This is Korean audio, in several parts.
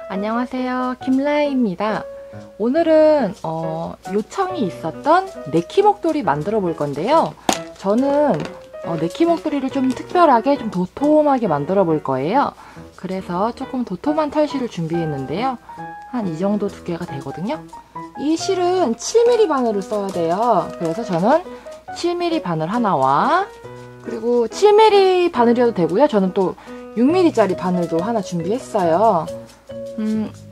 안녕하세요, 김라희입니다. 오늘은 요청이 있었던 네키 목도리 만들어 볼 건데요. 저는 네키 목도리를 좀 특별하게 좀 도톰하게 만들어 볼 거예요. 그래서 조금 도톰한 털실을 준비했는데요. 한 이 정도 두께가 되거든요. 이 실은 7mm 바늘을 써야 돼요. 그래서 저는 7mm 바늘 하나와, 그리고 7mm 바늘이어도 되고요. 저는 또 6mm짜리 바늘도 하나 준비했어요.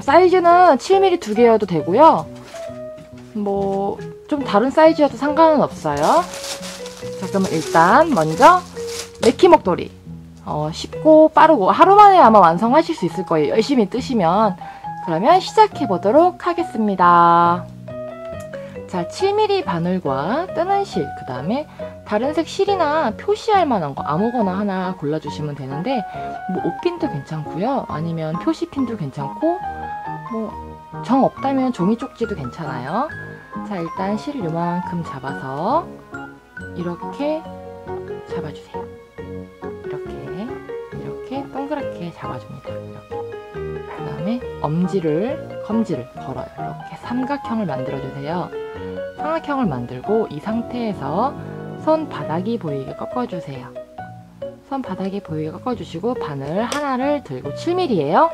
사이즈는 7mm 두 개여도 되고요. 뭐 좀 다른 사이즈여도 상관은 없어요. 자, 그러면 일단 먼저 네키 목도리 쉽고 빠르고 하루 만에 아마 완성하실 수 있을 거예요. 열심히 뜨시면. 그러면 시작해 보도록 하겠습니다. 자, 7mm 바늘과 뜨는 실, 그 다음에 다른 색 실이나 표시할 만한 거 아무거나 하나 골라주시면 되는데, 뭐 옷핀도 괜찮고요. 아니면 표시핀도 괜찮고, 뭐 정 없다면 종이 쪽지도 괜찮아요. 자, 일단 실을 요만큼 잡아서 이렇게 잡아주세요. 이렇게 동그랗게 잡아줍니다. 이렇게. 그 다음에 검지를 걸어요. 이렇게 삼각형을 만들어주세요. 삼각형을 만들고 이 상태에서 손바닥이 보이게 꺾어주세요. 손바닥이 보이게 꺾어주시고 바늘 하나를 들고 7mm예요.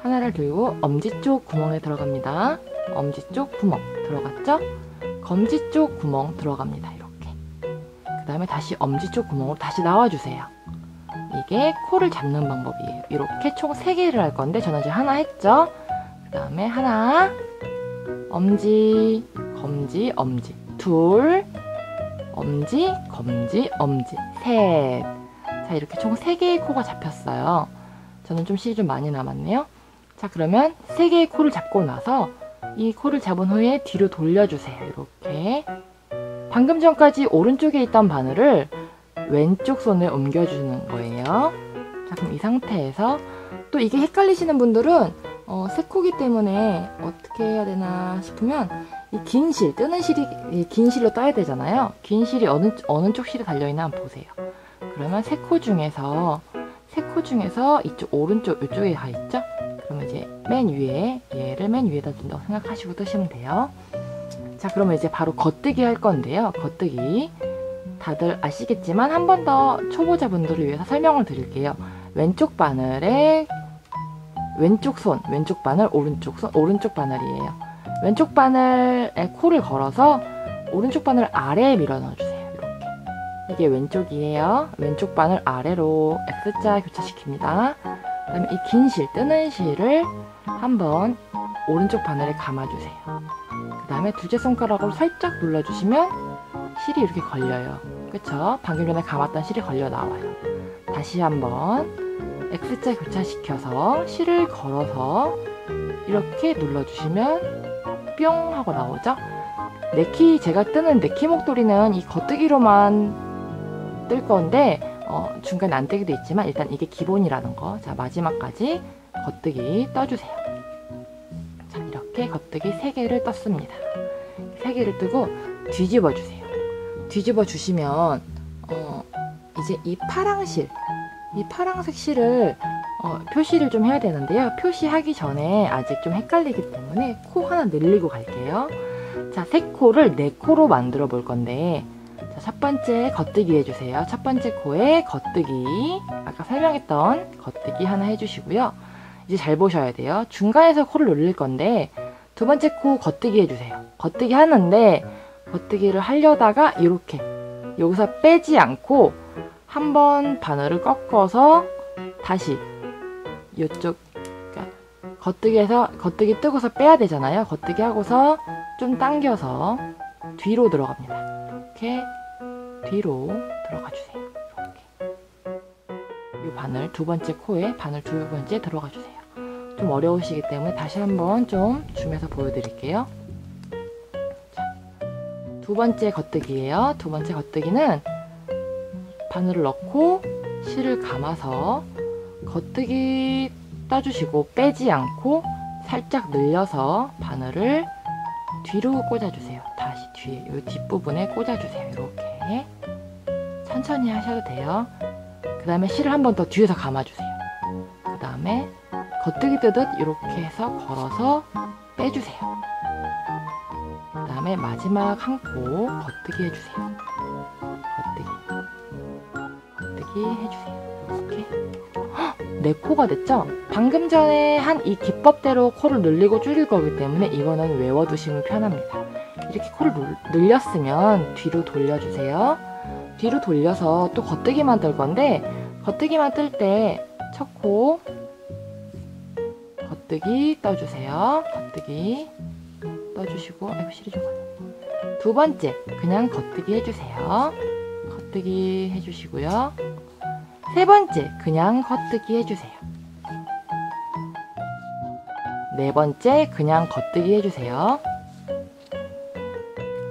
하나를 들고 엄지 쪽 구멍에 들어갑니다. 엄지 쪽 구멍 들어갔죠? 검지 쪽 구멍 들어갑니다. 이렇게. 그 다음에 다시 엄지 쪽 구멍으로 다시 나와주세요. 이게 코를 잡는 방법이에요. 이렇게 총 3개를 할 건데 저는 이제 하나 했죠? 그 다음에 하나, 엄지, 검지, 엄지, 둘, 엄지, 검지, 엄지, 셋. 자, 이렇게 총 3개의 코가 잡혔어요. 저는 좀 실이 좀 많이 남았네요. 자, 그러면 3개의 코를 잡고 나서 이 코를 잡은 후에 뒤로 돌려주세요. 이렇게. 방금 전까지 오른쪽에 있던 바늘을 왼쪽 손에 옮겨주는 거예요. 자, 그럼 이 상태에서 또 이게 헷갈리시는 분들은 새 코기 때문에 어떻게 해야 되나 싶으면 이 긴 실, 뜨는 실이 긴 실로 떠야 되잖아요. 긴 실이 어느 쪽 실이 달려있나 한번 보세요. 그러면 세 코 중에서 이쪽 오른쪽 이쪽에 가 있죠? 그러면 이제 맨 위에 얘를 맨 위에다 둔다고 생각하시고 뜨시면 돼요. 자, 그러면 이제 바로 겉뜨기 할 건데요. 겉뜨기 다들 아시겠지만 한 번 더 초보자분들을 위해서 설명을 드릴게요. 왼쪽 바늘에 왼쪽 바늘, 오른쪽 손, 오른쪽 바늘이에요. 왼쪽 바늘에 코를 걸어서 오른쪽 바늘 아래에 밀어 넣어주세요. 이렇게. 이게 왼쪽이에요. 왼쪽 바늘 아래로 X자 교차시킵니다. 그 다음에 이 긴 실, 뜨는 실을 한번 오른쪽 바늘에 감아주세요. 그 다음에 두째 손가락으로 살짝 눌러주시면 실이 이렇게 걸려요. 그쵸? 방금 전에 감았던 실이 걸려 나와요. 다시 한번 X자 교차시켜서 실을 걸어서 이렇게 눌러주시면 뿅 하고 나오죠? 제가 뜨는 네키 목도리는 이 겉뜨기로만 뜰 건데 중간에 안 뜨기도 있지만 일단 이게 기본이라는 거. 자, 마지막까지 겉뜨기 떠주세요. 자, 이렇게 겉뜨기 3개를 떴습니다. 3개를 뜨고 뒤집어 주세요. 뒤집어 주시면 이제 이 파랑색 실을 표시를 좀 해야 되는데요. 표시하기 전에 아직 좀 헷갈리기 때문에 코 하나 늘리고 갈게요. 자, 새 코를 4코로 만들어 볼 건데, 자, 첫 번째 겉뜨기 해주세요. 첫 번째 코에 겉뜨기, 아까 설명했던 겉뜨기 하나 해주시고요. 이제 잘 보셔야 돼요. 중간에서 코를 늘릴 건데 두 번째 코 겉뜨기 해주세요. 겉뜨기 하는데 겉뜨기를 하려다가 이렇게 여기서 빼지 않고 한번 바늘을 꺾어서 다시 이쪽 겉뜨기 뜨고서 빼야 되잖아요. 겉뜨기 하고서 좀 당겨서 뒤로 들어갑니다. 이렇게 뒤로 들어가 주세요. 이렇게. 이 바늘 두 번째 코에 바늘 두 번째 들어가 주세요. 좀 어려우시기 때문에 다시 한번 좀 줌해서 보여드릴게요. 자, 두 번째 겉뜨기예요. 두 번째 겉뜨기는 바늘을 넣고 실을 감아서 겉뜨기 떠주시고 빼지 않고 살짝 늘려서 바늘을 뒤로 꽂아주세요. 다시 뒤에 이 뒷부분에 꽂아주세요. 이렇게 천천히 하셔도 돼요. 그 다음에 실을 한 번 더 뒤에서 감아주세요. 그 다음에 겉뜨기 뜨듯 이렇게 해서 걸어서 빼주세요. 그 다음에 마지막 한 코 겉뜨기 해주세요. 겉뜨기 해주세요. 이렇게. 네 코가 됐죠? 방금 전에 한 이 기법대로 코를 늘리고 줄일 거기 때문에 이거는 외워두시면 편합니다. 이렇게 코를 늘렸으면 뒤로 돌려주세요. 뒤로 돌려서 또 겉뜨기만 뜰 건데, 겉뜨기만 뜰 때 첫 코 겉뜨기 떠주세요. 겉뜨기 떠주시고, 아이고 실이 좀 가네. 두 번째 그냥 겉뜨기 해주세요. 겉뜨기 해주시고요. 세 번째 그냥 겉뜨기 해주세요. 네 번째 그냥 겉뜨기 해주세요.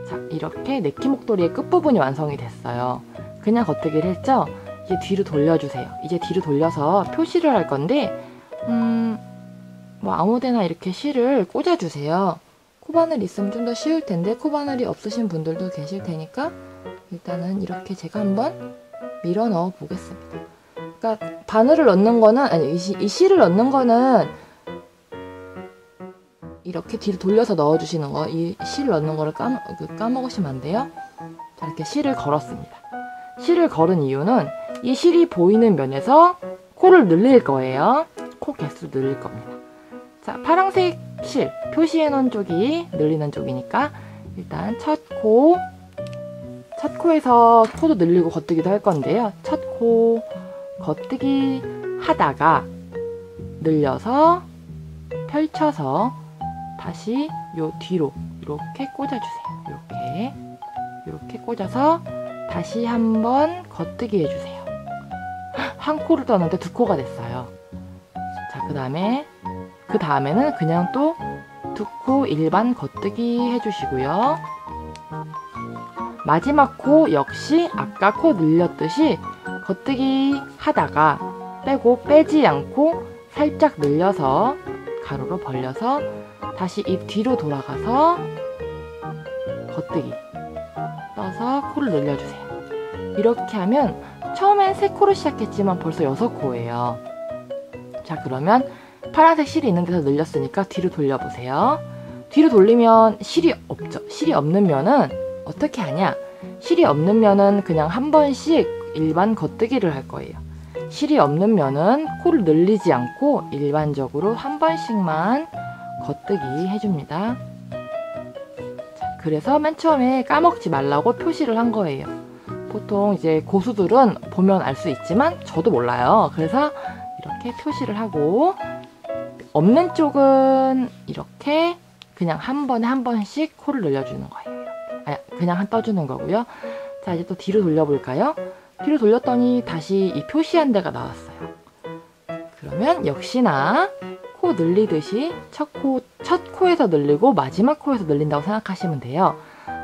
자, 이렇게 네키 목도리의 끝부분이 완성이 됐어요. 그냥 겉뜨기를 했죠? 이제 뒤로 돌려주세요. 이제 뒤로 돌려서 표시를 할 건데 뭐 아무데나 이렇게 실을 꽂아주세요. 코바늘 있으면 좀 더 쉬울 텐데 코바늘이 없으신 분들도 계실 테니까 일단은 이렇게 제가 한번 밀어 넣어 보겠습니다. 그러니까 바늘을 넣는 거는, 아니 이 실을 넣는 거는 이렇게 뒤로 돌려서 넣어주시는 거, 이 실 넣는 거를 까먹으시면 안 돼요. 자, 이렇게 실을 걸었습니다. 실을 걸은 이유는 이 실이 보이는 면에서 코를 늘릴 거예요. 코 개수 늘릴 겁니다. 자, 파란색 실 표시해 놓은 쪽이 늘리는 쪽이니까 일단 첫 코에서 코도 늘리고 겉뜨기도 할 건데요. 첫 코 겉뜨기 하다가 늘려서 펼쳐서 다시 요 뒤로 이렇게 꽂아주세요. 이렇게 꽂아서 다시 한번 겉뜨기 해주세요. 한 코를 떴는데 두 코가 됐어요. 자, 그 다음에는 그냥 또 두 코 일반 겉뜨기 해주시고요. 마지막 코 역시 아까 코 늘렸듯이 겉뜨기 하다가 빼지 않고 살짝 늘려서 가로로 벌려서 다시 입 뒤로 돌아가서 겉뜨기 떠서 코를 늘려주세요. 이렇게 하면 처음엔 3코로 시작했지만 벌써 6코예요. 자, 그러면 파란색 실이 있는 데서 늘렸으니까 뒤로 돌려보세요. 뒤로 돌리면 실이 없죠. 실이 없는 면은 어떻게 하냐? 실이 없는 면은 그냥 한 번씩 일반 겉뜨기를 할 거예요. 실이 없는 면은 코를 늘리지 않고 일반적으로 한 번씩만 겉뜨기 해줍니다. 자, 그래서 맨 처음에 까먹지 말라고 표시를 한 거예요. 보통 이제 고수들은 보면 알 수 있지만 저도 몰라요. 그래서 이렇게 표시를 하고 없는 쪽은 이렇게 그냥 한 번에 한 번씩 코를 늘려주는 거예요. 그냥 떠주는 거고요. 자, 이제 또 뒤로 돌려볼까요? 뒤로 돌렸더니 다시 이 표시한 데가 나왔어요. 그러면 역시나 코 늘리듯이 첫 코에서 늘리고 마지막 코에서 늘린다고 생각하시면 돼요.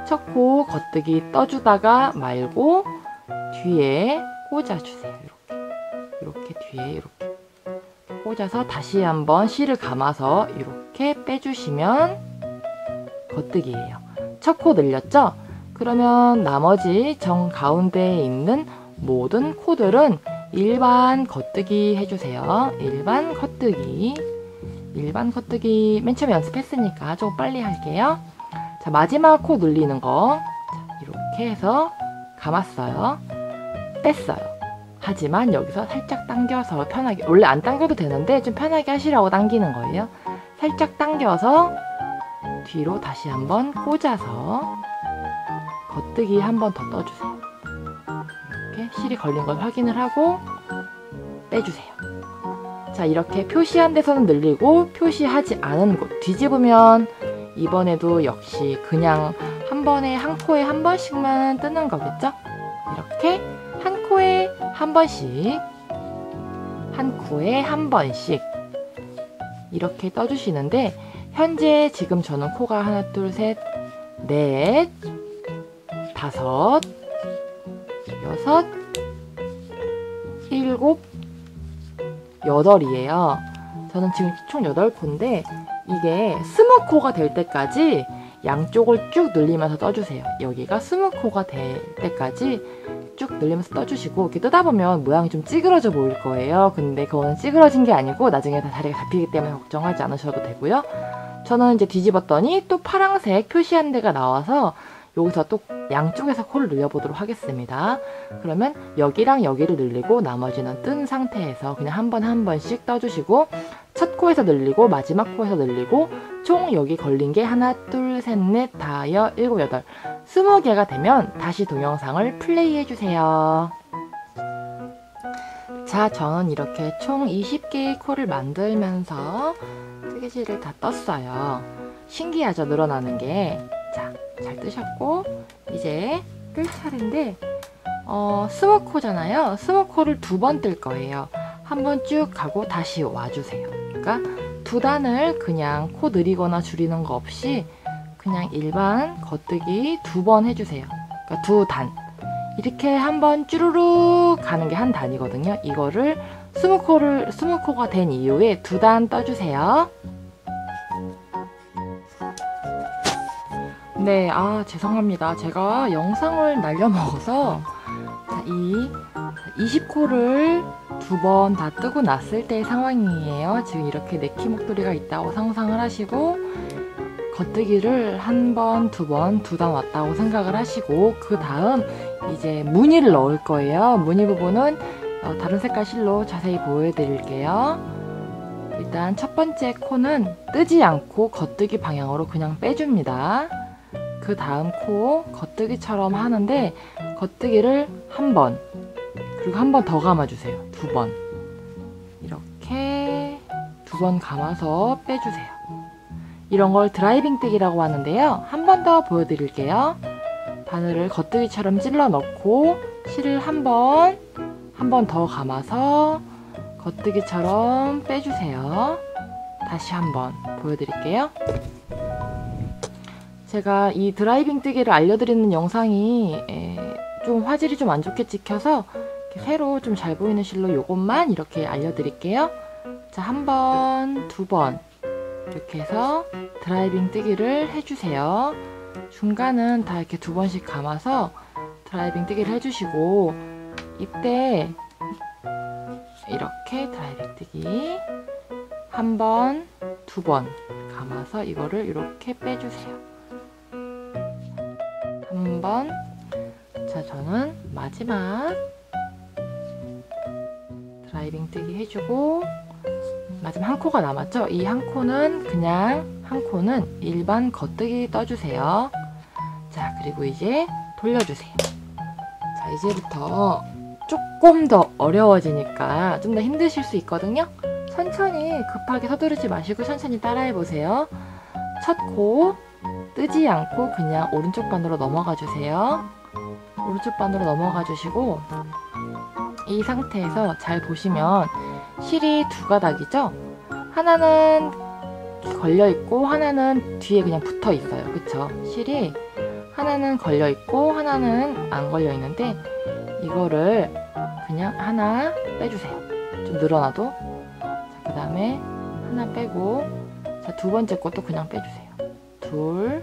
첫 코 겉뜨기 떠주다가 말고 뒤에 꽂아주세요. 이렇게 뒤에 이렇게 꽂아서 다시 한번 실을 감아서 이렇게 빼주시면 겉뜨기예요. 첫 코 늘렸죠? 그러면 나머지 정 가운데에 있는 모든 코들은 일반 겉뜨기 해주세요. 일반 겉뜨기 맨 처음에 연습했으니까 좀 빨리 할게요. 자, 마지막 코 늘리는 거. 자, 이렇게 해서 감았어요. 뺐어요. 하지만 여기서 살짝 당겨서 편하게, 원래 안 당겨도 되는데 좀 편하게 하시라고 당기는 거예요. 살짝 당겨서 뒤로 다시 한번 꽂아서 겉뜨기 한 번 더 떠주세요. 이렇게 실이 걸린 걸 확인을 하고 빼주세요. 자, 이렇게 표시한 데서는 늘리고 표시하지 않은 곳 뒤집으면 이번에도 역시 그냥 한 번에 한 코에 한 번씩만 뜨는 거겠죠? 이렇게 한 코에 한 번씩 이렇게 떠주시는데 현재 지금 저는 코가 하나, 둘, 셋, 넷, 다섯, 여섯, 일곱, 여덟이에요. 저는 지금 총 8코인데 이게 20코가 될 때까지 양쪽을 쭉 늘리면서 떠주세요. 여기가 20코가 될 때까지 쭉 늘리면서 떠주시고, 이렇게 뜨다 보면 모양이 좀 찌그러져 보일 거예요. 근데 그거는 찌그러진 게 아니고 나중에 다 자리가 잡히기 때문에 걱정하지 않으셔도 되고요. 저는 이제 뒤집었더니 또 파란색 표시한 데가 나와서 여기서 또 양쪽에서 코를 늘려보도록 하겠습니다. 그러면 여기랑 여기를 늘리고 나머지는 뜬 상태에서 그냥 한 번씩 떠주시고, 첫 코에서 늘리고 마지막 코에서 늘리고, 총 여기 걸린 게 하나, 둘, 셋, 넷, 다여, 일곱, 여덟, 20개가 되면 다시 동영상을 플레이 해주세요. 자, 저는 이렇게 총 20개의 코를 만들면서 뜨개질을 다 떴어요. 신기하죠? 늘어나는 게. 자, 잘 뜨셨고, 이제 뜰 차례인데, 스워코잖아요. 스워코를 2번 뜰 거예요. 한 번 쭉 가고 다시 와주세요. 그러니까 2단을 그냥 코 늘리거나 줄이는 거 없이 그냥 일반 겉뜨기 2번 해주세요. 그러니까 2단. 이렇게 한번 쭈루룩 가는 게 한 단이거든요. 이거를 20코가 된 이후에 2단 떠주세요. 네, 죄송합니다. 제가 영상을 날려먹어서 이 20코를 2번 다 뜨고 났을 때의 상황이에요. 지금 이렇게 네키 목도리가 있다고 상상을 하시고, 겉뜨기를 한 번, 2번, 2단 왔다고 생각을 하시고, 그 다음 이제 무늬를 넣을 거예요. 무늬 부분은 다른 색깔 실로 자세히 보여드릴게요. 일단 첫 번째 코는 뜨지 않고 겉뜨기 방향으로 그냥 빼줍니다. 그 다음 코 겉뜨기처럼 하는데, 겉뜨기를 한 번, 그리고 한 번 더 감아주세요. 2번. 이렇게 2번 감아서 빼주세요. 이런 걸 드라이빙 뜨기라고 하는데요. 한 번 더 보여드릴게요. 바늘을 겉뜨기처럼 찔러 넣고 실을 한 번 더 감아서 겉뜨기처럼 빼주세요. 다시 한 번 보여드릴게요. 제가 이 드라이빙 뜨기를 알려드리는 영상이 좀 화질이 좀 안 좋게 찍혀서 새로 좀 잘 보이는 실로 요것만 이렇게 알려드릴게요. 자, 한 번, 2번 이렇게 해서 드라이빙 뜨기를 해주세요. 중간은 다 이렇게 2번씩 감아서 드라이빙 뜨기를 해주시고, 이때 이렇게 드라이빙 뜨기 한 번, 2번 감아서 이거를 이렇게 빼주세요. 한 번. 자, 저는 마지막 드라이빙 뜨기 해주고, 마지막 한 코가 남았죠? 이 한 코는 한 코는 일반 겉뜨기 떠주세요. 자, 그리고 이제 돌려주세요. 자, 이제부터 조금 더 어려워지니까 좀 더 힘드실 수 있거든요. 천천히 급하게 서두르지 마시고 천천히 따라해보세요. 첫 코 뜨지 않고 그냥 오른쪽 반으로 넘어가 주세요. 오른쪽 반으로 넘어가 주시고, 이 상태에서 잘 보시면 실이 2가닥이죠? 하나는 걸려있고 하나는 뒤에 그냥 붙어있어요. 그쵸? 실이 하나는 걸려있고 하나는 안 걸려있는데, 이거를 그냥 하나 빼주세요. 좀 늘어나도. 자, 그 다음에 하나 빼고, 자, 2번째 것도 그냥 빼주세요. 둘,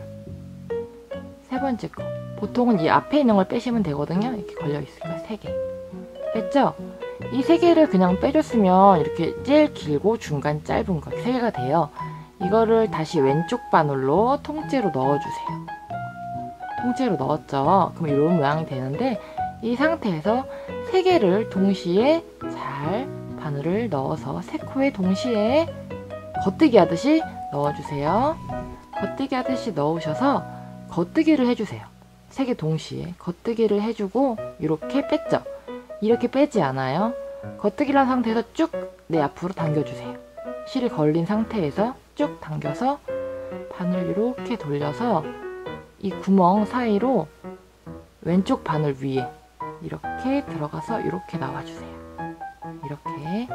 3번째 거. 보통은 이 앞에 있는 걸 빼시면 되거든요. 이렇게 걸려있으니까 3개. 뺐죠? 이 3개를 그냥 빼줬으면 이렇게 제일 길고 중간 짧은 거 3개가 돼요. 이거를 다시 왼쪽 바늘로 통째로 넣어주세요. 통째로 넣었죠? 그럼 이런 모양이 되는데, 이 상태에서 3개를 동시에 잘 바늘을 넣어서 3코에 동시에 겉뜨기 하듯이 넣어주세요. 겉뜨기 하듯이 넣으셔서 겉뜨기를 해주세요. 3개 동시에 겉뜨기를 해주고, 이렇게 뺐죠? 이렇게 빼지 않아요. 겉뜨기를 한 상태에서 쭉 내 앞으로 당겨주세요. 실이 걸린 상태에서 쭉 당겨서 바늘을 이렇게 돌려서 이 구멍 사이로 왼쪽 바늘 위에 이렇게 들어가서 이렇게 나와주세요. 이렇게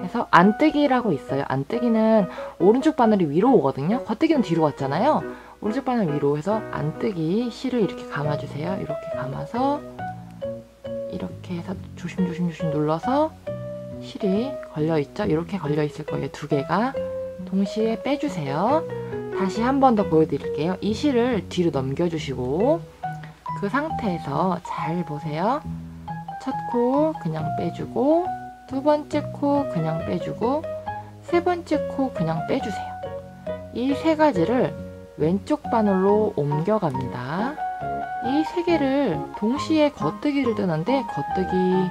해서 안뜨기라고 있어요. 안뜨기는 오른쪽 바늘이 위로 오거든요. 겉뜨기는 뒤로 왔잖아요. 오른쪽 바늘 위로 해서 안뜨기 실을 이렇게 감아주세요. 이렇게 감아서 이렇게 해서 조심조심 눌러서 실이 걸려있죠? 이렇게 걸려있을 거예요. 2개가. 동시에 빼주세요. 다시 한 번 더 보여드릴게요. 이 실을 뒤로 넘겨주시고, 그 상태에서 잘 보세요. 첫 코 그냥 빼주고, 두 번째 코 그냥 빼주고, 세 번째 코 그냥 빼주세요. 이 세 가지를 왼쪽 바늘로 옮겨갑니다. 이 세 개를 동시에 겉뜨기를 뜨는데, 겉뜨기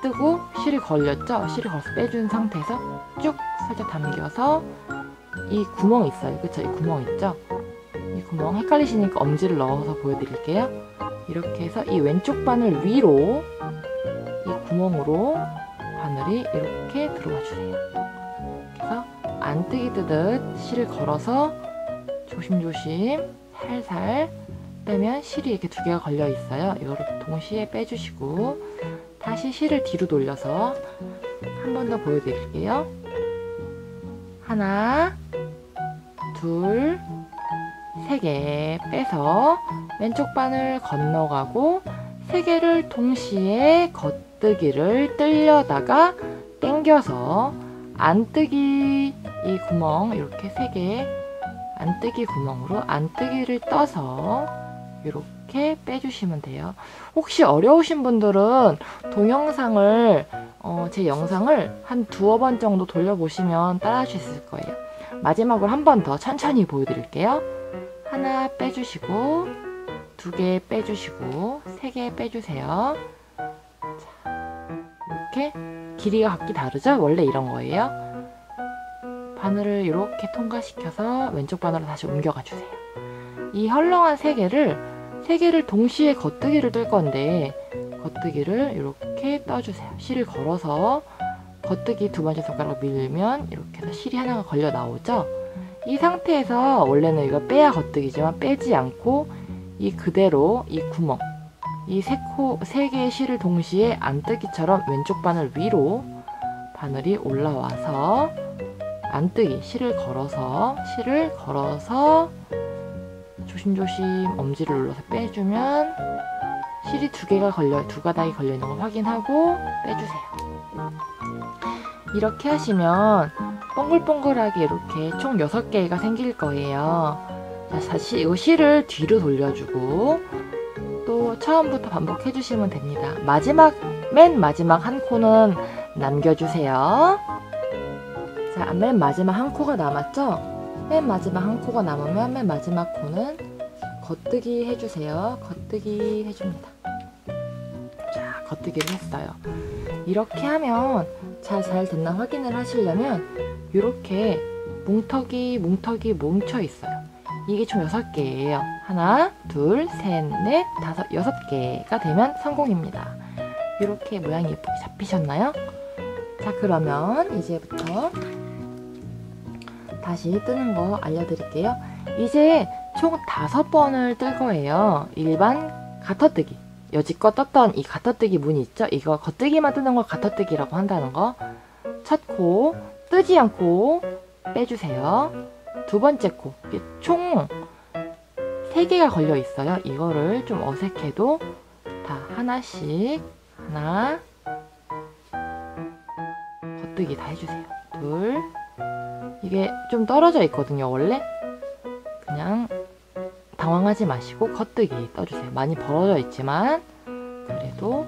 뜨고 실이 걸렸죠? 실이 걸려서 빼준 상태에서 쭉 살짝 당겨서, 이 구멍 있어요. 그쵸? 이 구멍 있죠? 이 구멍 헷갈리시니까 엄지를 넣어서 보여드릴게요. 이렇게 해서 이 왼쪽 바늘 위로 이 구멍으로 바늘이 이렇게 들어와 주세요. 그래서 안뜨기 뜨듯 실을 걸어서 조심조심 살살 빼면 실이 이렇게 두 개가 걸려 있어요. 이거를 동시에 빼주시고, 다시 실을 뒤로 돌려서 한 번 더 보여드릴게요. 하나, 둘, 세 개 빼서 왼쪽 바늘 건너가고, 세 개를 동시에 겉뜨기를 뜨려다가 당겨서 안뜨기 이 구멍 이렇게 세 개 안뜨기 구멍으로 안뜨기를 떠서 이렇게 빼주시면 돼요. 혹시 어려우신 분들은 동영상을 제 영상을 한 두어 번 정도 돌려보시면 따라 하실 수 있을 거예요. 마지막으로 한 번 더 천천히 보여드릴게요. 하나 빼주시고, 두 개 빼주시고, 세 개 빼주세요. 자, 이렇게 길이가 각기 다르죠? 원래 이런 거예요. 바늘을 이렇게 통과시켜서 왼쪽 바늘로 다시 옮겨가 주세요. 이 헐렁한 세 개를 동시에 겉뜨기를 뜰 건데, 겉뜨기를 이렇게 떠주세요. 실을 걸어서 겉뜨기 두 번째 손가락 밀면 이렇게 해서 실이 하나가 걸려 나오죠? 이 상태에서 원래는 이거 빼야 겉뜨기지만 빼지 않고 이 그대로 이 구멍, 이 세 개의 실을 동시에 안뜨기처럼 왼쪽 바늘 위로 바늘이 올라와서 안뜨기 실을 걸어서 조심조심 엄지를 눌러서 빼주면 실이 두 가닥이 걸려 있는 걸 확인하고 빼주세요. 이렇게 하시면 동글동글하게 이렇게 총 6개가 생길 거예요. 자, 다시 이 실을 뒤로 돌려주고 또 처음부터 반복해 주시면 됩니다. 맨 마지막 한 코는 남겨주세요. 자, 맨 마지막 한 코가 남았죠? 맨 마지막 한 코가 남으면 맨 마지막 코는 겉뜨기 해주세요. 겉뜨기 해줍니다. 자, 겉뜨기를 했어요. 이렇게 하면 잘 됐나 확인을 하시려면 이렇게 뭉텅이 뭉쳐 있어요. 이게 총 6개예요. 하나, 둘, 셋, 넷, 다섯, 6개가 되면 성공입니다. 이렇게 모양이 예쁘게 잡히셨나요? 자, 그러면 이제부터 다시 뜨는 거 알려드릴게요. 이제 총 5번을 뜰 거예요. 일반 가터뜨기. 여지껏 떴던 이 가터뜨기 무늬 있죠? 이거 겉뜨기만 뜨는 걸 가터뜨기라고 한다는 거. 첫 코 뜨지 않고 빼주세요. 두 번째 코, 이게 총 3개가 걸려 있어요. 이거를 좀 어색해도 다 하나씩 하나 겉뜨기 다 해주세요. 둘, 이게 좀 떨어져 있거든요. 원래 그냥 당황하지 마시고 겉뜨기 떠주세요. 많이 벌어져 있지만 그래도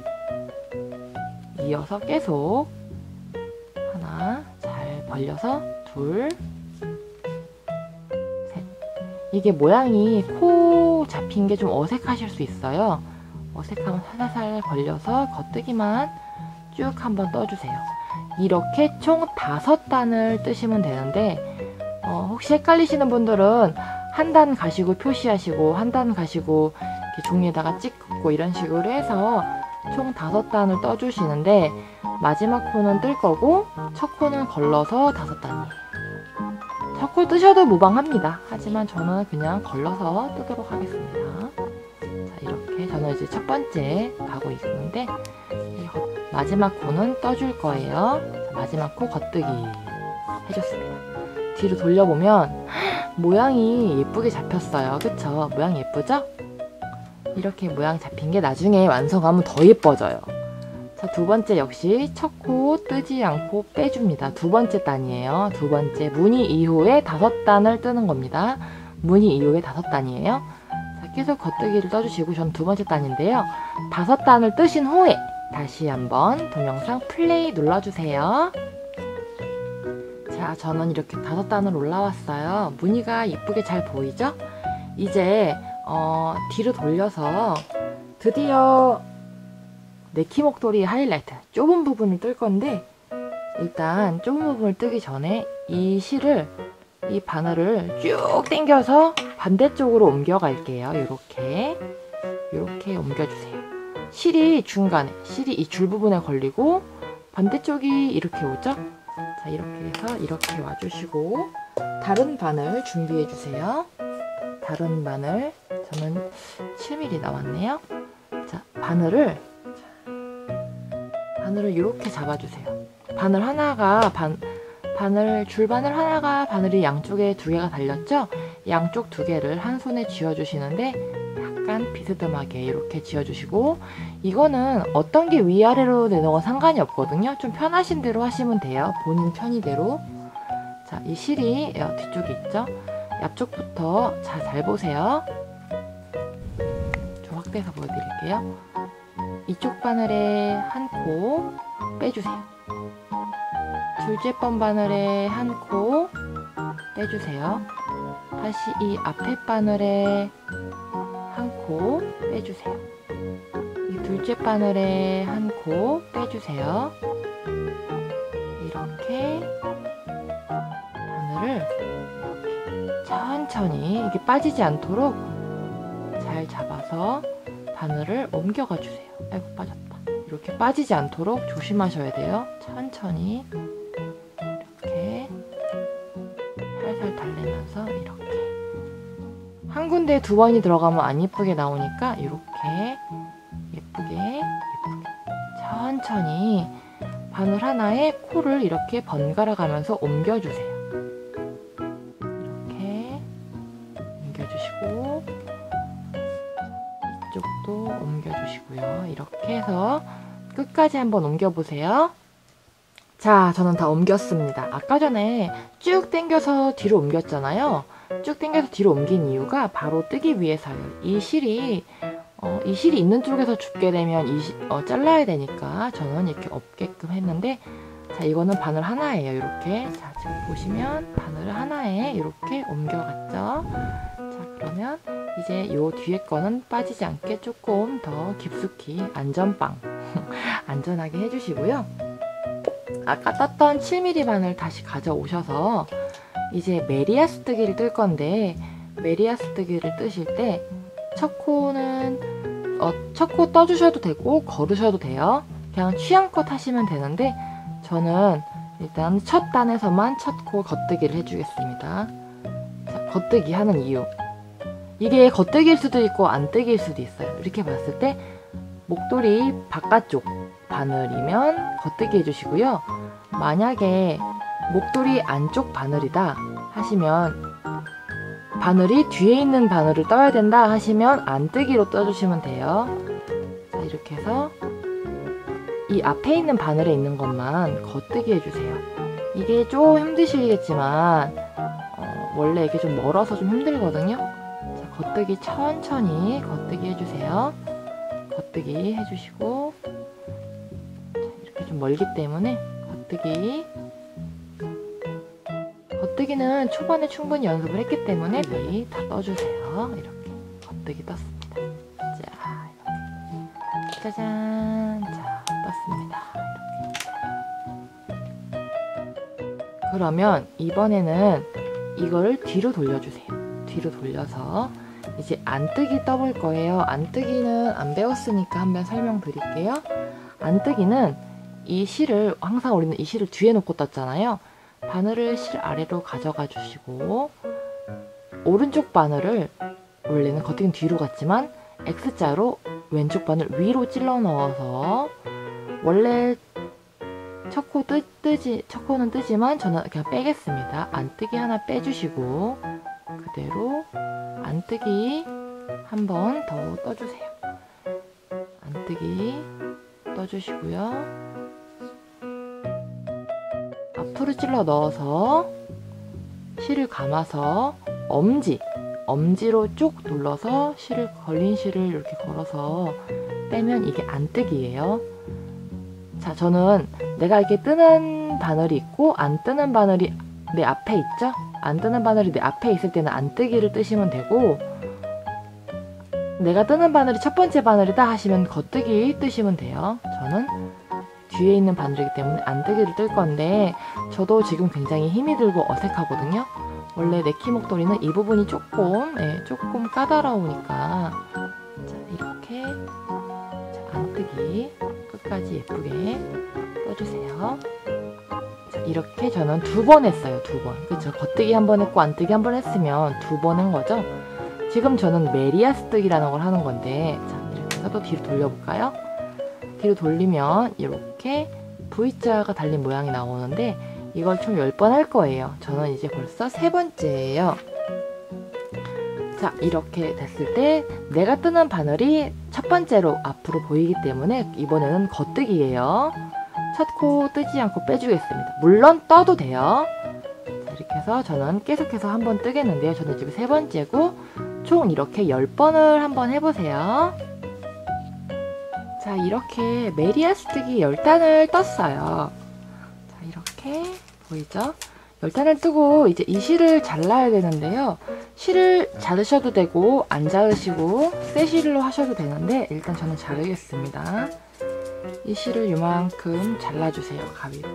이어서 계속 하나 잘 벌려서 둘, 셋. 이게 모양이 코 잡힌 게 좀 어색하실 수 있어요. 어색하면 살살 벌려서 겉뜨기만 쭉 한번 떠주세요. 이렇게 총 5단을 뜨시면 되는데 혹시 헷갈리시는 분들은 한 단 가시고 표시하시고 한 단 가시고 이렇게 종이에다가 찍고 이런 식으로 해서 총 5단을 떠주시는데 마지막 코는 뜰 거고 첫 코는 걸러서 5단이에요. 첫 코 뜨셔도 무방합니다. 하지만 저는 그냥 걸러서 뜨도록 하겠습니다. 자, 이렇게 저는 이제 첫 번째 가고 있는데 마지막 코는 떠줄 거예요. 자, 마지막 코 겉뜨기 해줬습니다. 뒤로 돌려보면 모양이 예쁘게 잡혔어요. 그쵸? 모양 예쁘죠? 이렇게 모양 잡힌 게 나중에 완성하면 더 예뻐져요. 자, 두 번째 역시 첫 코 뜨지 않고 빼줍니다. 두 번째 단이에요. 두 번째 무늬 이후에 5단을 뜨는 겁니다. 무늬 이후에 5단이에요. 자, 계속 겉뜨기를 떠주시고 전 두 번째 단인데요. 5단을 뜨신 후에 다시 한번 동영상 플레이 눌러주세요. 자, 저는 이렇게 5단을 올라왔어요. 무늬가 이쁘게 잘 보이죠? 이제 뒤로 돌려서 드디어 네키 목도리 하이라이트 좁은 부분을 뜰 건데, 일단 좁은 부분을 뜨기 전에 이 바늘을 쭉 당겨서 반대쪽으로 옮겨갈게요. 이렇게 옮겨주세요. 실이 중간에, 실이 이 줄 부분에 걸리고 반대쪽이 이렇게 오죠? 자, 이렇게 해서 이렇게 와주시고, 다른 바늘 준비해주세요. 다른 바늘, 저는 7mm 나왔네요. 자, 바늘을 이렇게 잡아주세요. 줄바늘 하나가 바늘이 양쪽에 2개가 달렸죠? 양쪽 2개를 한 손에 쥐어주시는데, 약간 비스듬하게 이렇게 쥐어주시고, 이거는 어떤 게 위아래로 되는 건 상관이 없거든요. 좀 편하신 대로 하시면 돼요. 본인 편의대로. 자, 이 실이 뒤쪽에 있죠? 앞쪽부터 잘 보세요. 좀 확대해서 보여드릴게요. 이쪽 바늘에 한 코 빼주세요. 둘째 번 바늘에 한 코 빼주세요. 다시 이 앞에 바늘에 한 코 빼주세요. 이 둘째 바늘에 한 코 빼주세요. 이렇게 바늘을 이렇게 천천히, 이게 빠지지 않도록 잘 잡아서 바늘을 옮겨가 주세요. 아이고, 빠졌다. 이렇게 빠지지 않도록 조심하셔야 돼요. 천천히 이렇게 살살 달래면서, 이렇게 한 군데에 2번이 들어가면 안 예쁘게 나오니까 이렇게 예쁘게 천천히 바늘 하나에 코를 이렇게 번갈아 가면서 옮겨주세요. 이렇게 옮겨주시고, 이쪽도 옮겨주시고요. 이렇게 해서 끝까지 한번 옮겨보세요. 자, 저는 다 옮겼습니다. 아까 전에 쭉 당겨서 뒤로 옮겼잖아요. 쭉 당겨서 뒤로 옮긴 이유가 바로 뜨기 위해서요. 이 실이 있는 쪽에서 줍게 되면 잘라야 되니까 저는 이렇게 없게끔 했는데, 자, 이거는 바늘 하나예요. 이렇게. 자, 지금 보시면 바늘 하나에 이렇게 옮겨갔죠. 자, 그러면 이제 요 뒤에 거는 빠지지 않게 조금 더 깊숙이 안전빵 안전하게 해주시고요. 아까 떴던 7mm 바늘 다시 가져오셔서 이제 메리아스뜨기를 뜰 건데, 메리아스뜨기를 뜨실 때 첫 코 떠주셔도 되고 걸으셔도 돼요. 그냥 취향껏 하시면 되는데, 저는 일단 첫 단에서만 첫 코 겉뜨기를 해주겠습니다. 자, 겉뜨기 하는 이유, 이게 겉뜨기일 수도 있고 안 뜨기일 수도 있어요. 이렇게 봤을 때 목도리 바깥쪽 바늘이면 겉뜨기 해주시고요. 만약에 목도리 안쪽 바늘이다 하시면, 바늘이 뒤에 있는 바늘을 떠야 된다 하시면 안뜨기로 떠주시면 돼요. 자, 이렇게 해서 이 앞에 있는 바늘에 있는 것만 겉뜨기 해주세요. 이게 좀 힘드시겠지만 원래 이게 좀 멀어서 좀 힘들거든요. 자, 겉뜨기 천천히 겉뜨기 해주세요. 겉뜨기 해주시고, 자, 이렇게 좀 멀기 때문에 겉뜨기는 초반에 충분히 연습을 했기 때문에 여기 다 떠주세요. 이렇게 겉뜨기 떴습니다. 자, 이렇게 짜잔. 자, 떴습니다. 이렇게. 그러면 이번에는 이걸 뒤로 돌려주세요. 뒤로 돌려서 이제 안뜨기 떠볼 거예요. 안뜨기는 안 배웠으니까 한번 설명드릴게요. 안뜨기는 이 실을, 항상 우리는 이 실을 뒤에 놓고 떴잖아요. 바늘을 실 아래로 가져가 주시고, 오른쪽 바늘을, 원래는 겉뜨기는 뒤로 갔지만 X자로 왼쪽 바늘 위로 찔러 넣어서, 원래 첫 코는 뜨지만 저는 그냥 빼겠습니다. 안뜨기 하나 빼주시고, 그대로 안뜨기 한 번 더 떠주세요. 안뜨기 떠주시고요. 앞으로 찔러 넣어서 실을 감아서 엄지로 쭉 눌러서 걸린 실을 이렇게 걸어서 빼면 이게 안뜨기예요. 자, 저는 내가 이렇게 뜨는 바늘이 있고 안 뜨는 바늘이 내 앞에 있죠? 안 뜨는 바늘이 내 앞에 있을 때는 안 뜨기를 뜨시면 되고, 내가 뜨는 바늘이 첫 번째 바늘이다 하시면 겉뜨기 뜨시면 돼요. 저는 뒤에 있는 바늘이기 때문에 안 뜨기를 뜰 건데, 저도 지금 굉장히 힘이 들고 어색하거든요. 원래 네키 목도리는 이 부분이 조금 까다로우니까, 자, 이렇게 안 뜨기 끝까지 예쁘게 떠주세요. 자, 이렇게 저는 2번 했어요. 2번. 그쵸? 겉뜨기 한 번 했고 안뜨기 한 번 했으면 2번 한 거죠. 지금 저는 메리아스 뜨기라는 걸 하는 건데, 자, 이렇게 해서 또 뒤로 돌려볼까요? 뒤로 돌리면 이렇게 V자가 달린 모양이 나오는데, 이걸 총 10번 할 거예요. 저는 이제 벌써 3번째예요. 자, 이렇게 됐을 때 내가 뜨는 바늘이 첫 번째로 앞으로 보이기 때문에 이번에는 겉뜨기예요. 첫 코 뜨지 않고 빼주겠습니다. 물론 떠도 돼요. 자, 이렇게 해서 저는 계속해서 한번 뜨겠는데요. 저는 지금 3번째고 총 이렇게 10번을 한번 해보세요. 자, 이렇게 메리아스 뜨기 10단을 떴어요. 자, 이렇게 보이죠? 10단을 뜨고 이제 이 실을 잘라야 되는데요. 실을 자르셔도 되고 안 자르시고 새 실로 하셔도 되는데, 일단 저는 자르겠습니다. 이 실을 이만큼 잘라주세요. 가위로.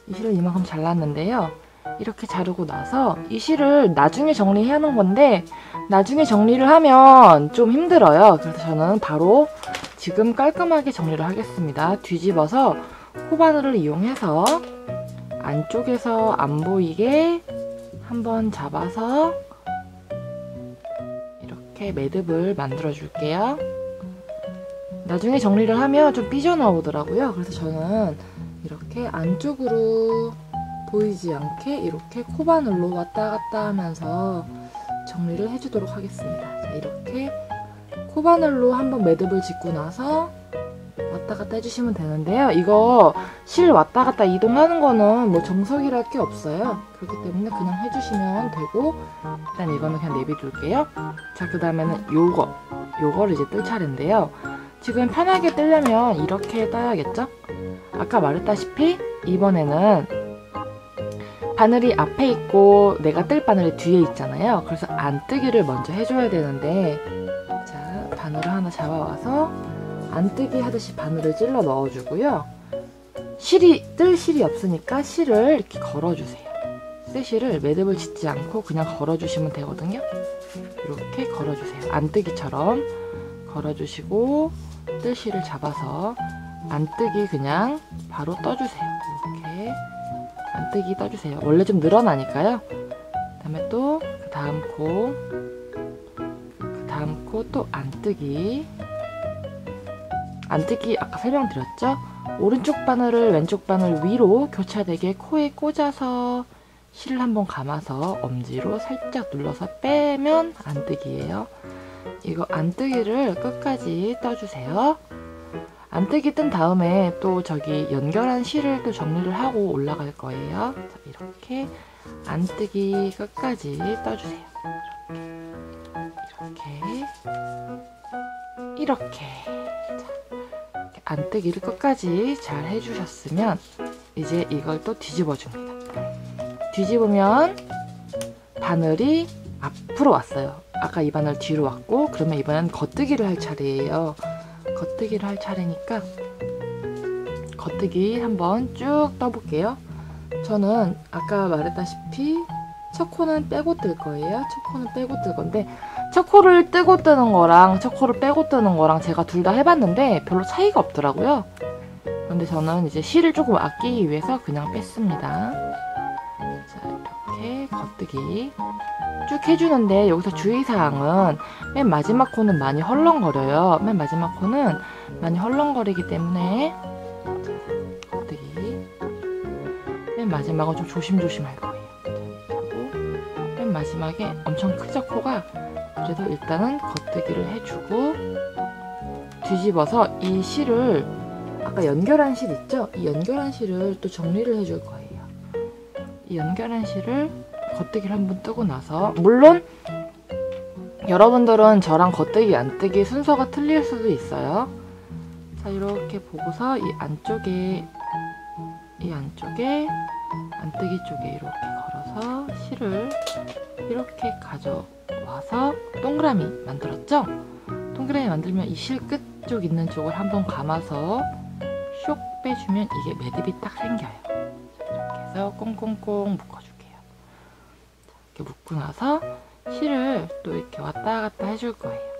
이 실을 이만큼 잘랐는데요. 이렇게 자르고 나서 이 실을 나중에 정리해야 하는 건데, 나중에 정리를 하면 좀 힘들어요. 그래서 저는 바로 지금 깔끔하게 정리를 하겠습니다. 뒤집어서 코바늘을 이용해서 안쪽에서 안 보이게 한번 잡아서 이렇게 매듭을 만들어 줄게요. 나중에 정리를 하면 좀 삐져나오더라고요. 그래서 저는 이렇게 안쪽으로 보이지 않게 이렇게 코바늘로 왔다 갔다 하면서 정리를 해주도록 하겠습니다. 자, 이렇게 코바늘로 한번 매듭을 짓고 나서 왔다 갔다 해주시면 되는데요. 이거 실 왔다 갔다 이동하는 거는 뭐 정석이랄 게 없어요. 그렇기 때문에 그냥 해주시면 되고, 일단 이거는 그냥 내비둘게요. 자, 그 다음에는 요거를 이제 뜰 차례인데요. 지금 편하게 뜨려면 이렇게 떠야겠죠? 아까 말했다시피 이번에는 바늘이 앞에 있고 내가 뜰 바늘이 뒤에 있잖아요. 그래서 안 뜨기를 먼저 해줘야 되는데, 자, 바늘을 하나 잡아와서 안뜨기 하듯이 바늘을 찔러 넣어주고요. 뜰 실이 없으니까 실을 이렇게 걸어주세요. 새 실을 매듭을 짓지 않고 그냥 걸어주시면 되거든요. 이렇게 걸어주세요. 안뜨기처럼 걸어주시고 뜰 실을 잡아서 안뜨기 그냥 바로 떠주세요. 이렇게 안뜨기 떠주세요. 원래 좀 늘어나니까요. 그 다음에 또 그 다음 코 또 안뜨기. 안뜨기 아까 설명드렸죠? 오른쪽 바늘을 왼쪽 바늘 위로 교차되게 코에 꽂아서 실을 한번 감아서 엄지로 살짝 눌러서 빼면 안뜨기예요. 이거 안뜨기를 끝까지 떠주세요. 안뜨기 뜬 다음에 또 저기 연결한 실을 또 정리를 하고 올라갈 거예요. 자, 이렇게 안뜨기 끝까지 떠주세요. 이렇게 안뜨기를 끝까지 잘 해주셨으면 이제 이걸 또 뒤집어 줍니다. 뒤집으면 바늘이 앞으로 왔어요. 아까 이 바늘 뒤로 왔고, 그러면 이번엔 겉뜨기를 할 차례예요. 겉뜨기를 할 차례니까 겉뜨기 한번 쭉 떠볼게요. 저는 아까 말했다시피 첫 코는 빼고 뜰 거예요. 첫 코는 빼고 뜰 건데, 첫 코를 뜨고 뜨는 거랑 첫 코를 빼고 뜨는 거랑 제가 둘 다 해봤는데 별로 차이가 없더라고요. 그런데 저는 이제 실을 조금 아끼기 위해서 그냥 뺐습니다. 자, 이렇게 겉뜨기 쭉 해주는데, 여기서 주의사항은 맨 마지막 코는 많이 헐렁거려요. 맨 마지막 코는 많이 헐렁거리기 때문에 겉뜨기 맨 마지막은 좀 조심조심 할 거예요. 그리고 맨 마지막에 엄청 크죠, 코가. 그래도 일단은 겉뜨기를 해주고 뒤집어서 이 실을, 아까 연결한 실 있죠? 이 연결한 실을 또 정리를 해줄 거예요. 이 연결한 실을 겉뜨기를 한번 뜨고 나서, 물론 여러분들은 저랑 겉뜨기 안뜨기 순서가 틀릴 수도 있어요. 자, 자, 이렇게 보고서 이 안쪽에 안뜨기 쪽에 이렇게 걸어서 실을 이렇게 가져와서 동그라미 만들었죠? 동그라미 만들면 이 실 끝 쪽 있는 쪽을 한번 감아서 쇽 빼주면 이게 매듭이 딱 생겨요. 이렇게 해서 꽁꽁꽁 묶어줄게요. 이렇게 묶고 나서 실을 또 이렇게 왔다 갔다 해줄 거예요.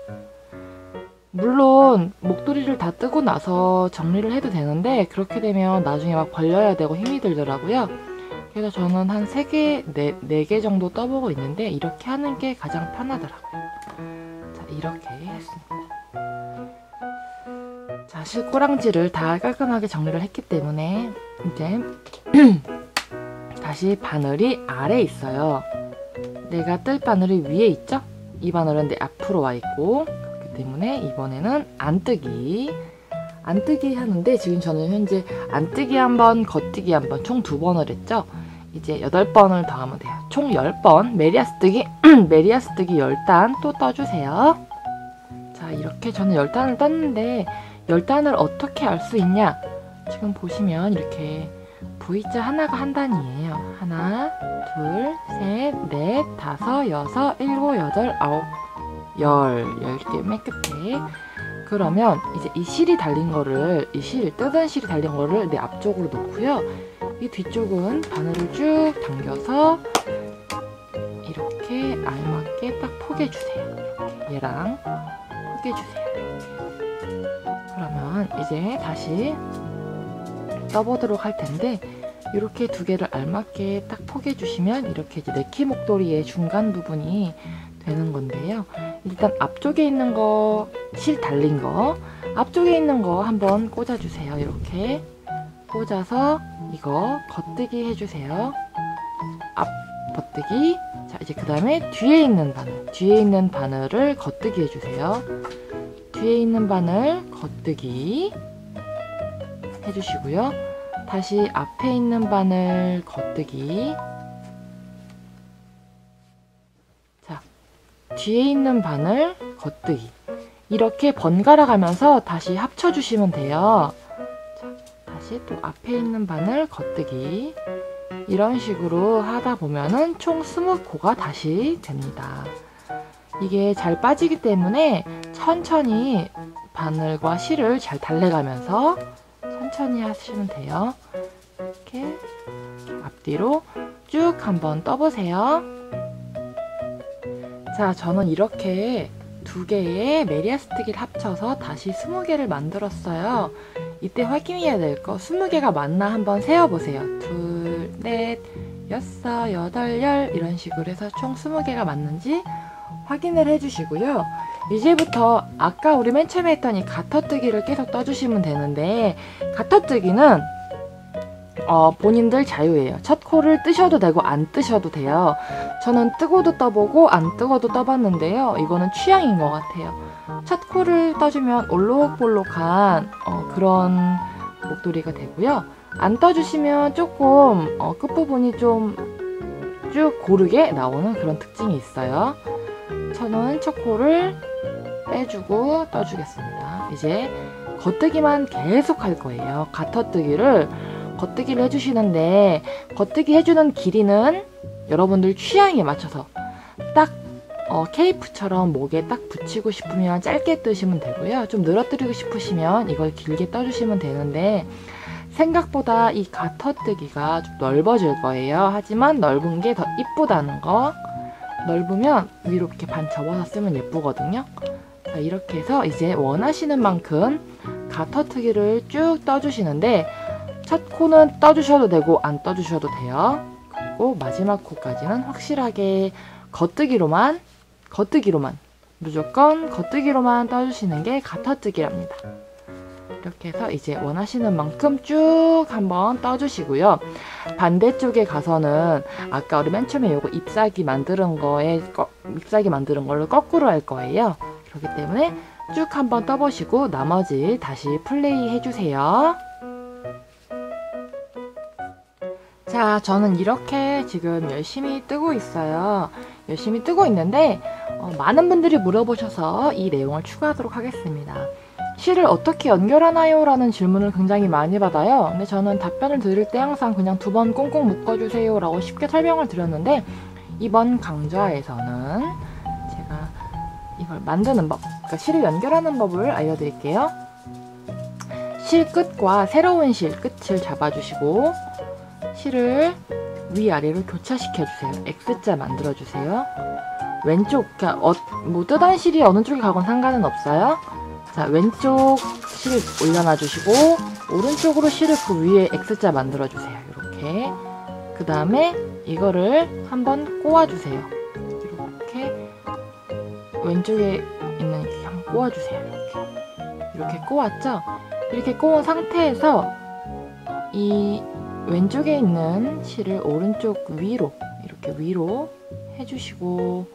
물론 목도리를 다 뜨고 나서 정리를 해도 되는데 그렇게 되면 나중에 막 벌려야 되고 힘이 들더라고요. 그래서 저는 한 3개, 4개 정도 떠보고 있는데 이렇게 하는 게 가장 편하더라고요. 자, 이렇게 했습니다. 자, 실꼬랑지를 다 깔끔하게 정리를 했기 때문에 이제 다시 바늘이 아래에 있어요. 내가 뜰 바늘이 위에 있죠? 이 바늘은 내 앞으로 와 있고, 그렇기 때문에 이번에는 안뜨기 하는데 지금 저는 현재 안뜨기 한 번, 겉뜨기 한 번, 총 2번을 했죠? 이제 8번을 더 하면 돼요. 총 10번 메리아스 뜨기 메리아스 뜨기 10단 또 떠주세요. 자, 이렇게 저는 10단을 떴는데 10단을 어떻게 알 수 있냐? 지금 보시면 이렇게 V자 하나가 한 단이에요. 하나, 둘, 셋, 넷, 다섯, 여섯, 일곱, 여덟, 아홉, 10개 맨 끝에. 그러면 이제 이 실이 달린 거를, 뜯은 실이 달린 거를 내 앞쪽으로 놓고요. 이 뒤쪽은 바늘을 쭉 당겨서 이렇게 알맞게 딱 포개주세요. 이렇게 얘랑 포개주세요. 그러면 이제 다시 떠보도록 할 텐데, 이렇게 2개를 알맞게 딱 포개주시면 이렇게 이제 네키 목도리의 중간 부분이 되는 건데요. 일단 앞쪽에 있는 거, 실 달린 거, 앞쪽에 있는 거 한번 꽂아주세요. 이렇게 꽂아서 이거 겉뜨기 해주세요. 앞 겉뜨기. 자, 이제 그 다음에 뒤에 있는 바늘을 겉뜨기 해주세요. 뒤에 있는 바늘 겉뜨기 해주시고요. 다시 앞에 있는 바늘 겉뜨기. 자, 뒤에 있는 바늘 겉뜨기. 이렇게 번갈아 가면서 다시 합쳐주시면 돼요. 자, 다시 또 앞에 있는 바늘 겉뜨기. 이런 식으로 하다 보면은 총 20코가 다시 됩니다. 이게 잘 빠지기 때문에 천천히 바늘과 실을 잘 달래가면서 천천히 하시면 돼요. 이렇게 앞뒤로 쭉 한번 떠보세요. 자, 저는 이렇게 2개의 메리아스뜨기를 합쳐서 다시 20개를 만들었어요. 이때 확인해야 될 거 20개가 맞나 한번 세어보세요. 2, 넷, 6, 8, 10 이런 식으로 해서 총 20개가 맞는지 확인을 해주시고요. 이제부터 아까 우리 맨 처음에 했던 이 가터뜨기를 계속 떠주시면 되는데, 가터뜨기는 본인들 자유예요. 첫 코를 뜨셔도 되고 안 뜨셔도 돼요. 저는 뜨고도 떠보고 안 뜨고도 떠봤는데요. 이거는 취향인 것 같아요. 첫 코를 떠주면 올록볼록한 그런 목도리가 되고요. 안 떠주시면 조금 끝부분이 좀 쭉 고르게 나오는 그런 특징이 있어요. 저는 첫 코를 빼주고 떠주겠습니다. 이제 겉뜨기만 계속 할 거예요. 가터뜨기를 겉뜨기를 해주시는데, 겉뜨기 해주는 길이는 여러분들 취향에 맞춰서 딱 케이프처럼 목에 딱 붙이고 싶으면 짧게 뜨시면 되고요. 좀 늘어뜨리고 싶으시면 이걸 길게 떠주시면 되는데, 생각보다 이 가터뜨기가 좀 넓어질 거예요. 하지만 넓은 게 더 이쁘다는 거. 넓으면 위로 이렇게 반 접어서 쓰면 예쁘거든요. 자, 이렇게 해서 이제 원하시는 만큼 가터뜨기를 쭉 떠주시는데, 첫 코는 떠주셔도 되고 안 떠주셔도 돼요. 그리고 마지막 코까지는 확실하게 겉뜨기로만 무조건 겉뜨기로만 떠주시는 게 가터뜨기랍니다. 이렇게 해서 이제 원하시는 만큼 쭉 한번 떠주시고요. 반대쪽에 가서는 아까 우리 맨 처음에 요거 잎사귀 만드는 걸로 거꾸로 할 거예요. 그렇기 때문에 쭉 한번 떠보시고 나머지 다시 플레이 해주세요. 자, 저는 이렇게 지금 열심히 뜨고 있어요. 열심히 뜨고 있는데 많은 분들이 물어보셔서 이 내용을 추가하도록 하겠습니다. 실을 어떻게 연결하나요? 라는 질문을 굉장히 많이 받아요. 근데 저는 답변을 드릴 때 항상 그냥 2번 꽁꽁 묶어주세요 라고 쉽게 설명을 드렸는데, 이번 강좌에서는 제가 이걸 만드는 법, 그러니까 실을 연결하는 법을 알려드릴게요. 실 끝과 새로운 실 끝을 잡아주시고 실을 위아래로 교차시켜주세요. X자 만들어주세요. 왼쪽, 그러니까 뭐 뜨던 실이 어느 쪽에 가건 상관은 없어요. 자, 왼쪽 실 올려놔주시고 오른쪽으로 실을 그 위에 X자 만들어주세요. 이렇게. 그 다음에 이거를 한번 꼬아주세요. 이렇게 왼쪽에 있는 이렇게 한번 꼬아주세요. 이렇게 꼬았죠? 이렇게 꼬은 상태에서 이 왼쪽에 있는 실을 오른쪽 위로 이렇게 위로 해주시고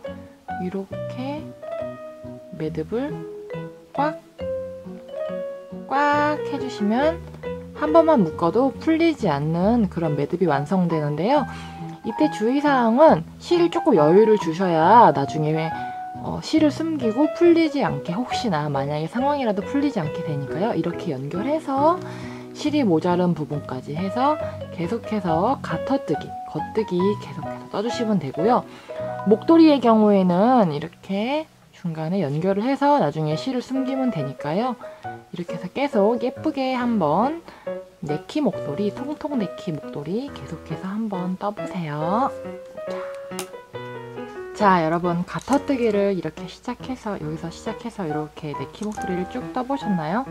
이렇게 매듭을 꽉 해주시면 한 번만 묶어도 풀리지 않는 그런 매듭이 완성되는데요. 이때 주의사항은 실을 조금 여유를 주셔야 나중에 실을 숨기고 풀리지 않게, 혹시나 만약에 상황이라도 풀리지 않게 되니까요. 이렇게 연결해서 실이 모자른 부분까지 해서 계속해서 가터뜨기, 겉뜨기 계속해서 떠주시면 되고요. 목도리의 경우에는 이렇게 중간에 연결을 해서 나중에 실을 숨기면 되니까요. 이렇게 해서 계속 예쁘게 한번 네키 목도리, 통통 네키 목도리 계속해서 한번 떠보세요. 자, 여러분 가터뜨기를 이렇게 시작해서 여기서 시작해서 이렇게 네키 목도리를 쭉 떠보셨나요?